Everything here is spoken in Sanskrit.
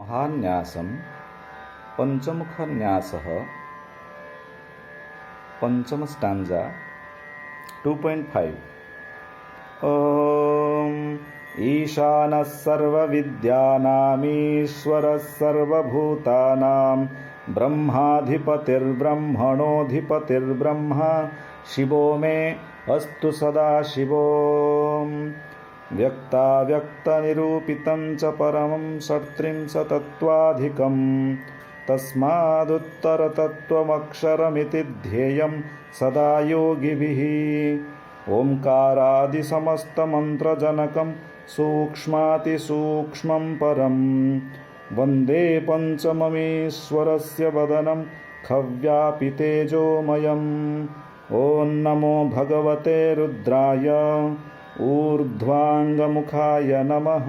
महान्यासं पंचमुखन्यासः पंचम स्टांजा 2.5 ॐ ईशानः सर्वविद्यानामीश्वरः सर्वभूतानां ब्रह्माधिपतिर्ब्रह्मणोऽधिपतिर्ब्रह्मा शिवो मे अस्तु सदा शिवो। व्यक्ताव्यक्तनिरूपितं च परमं षट्त्रिंशत्तत्त्वाधिकं तस्मादुत्तरतत्त्वमक्षरमिति ध्येयं सदा योगिभिः। ओंकारादिसमस्तमन्त्रजनकं सूक्ष्मातिसूक्ष्मं परं वन्दे पञ्चममीश्वरस्य वदनं खव्यापितेजोमयम्। ॐ नमो भगवते रुद्राय ऊर्ध्वाङ्गमुखाय नमः।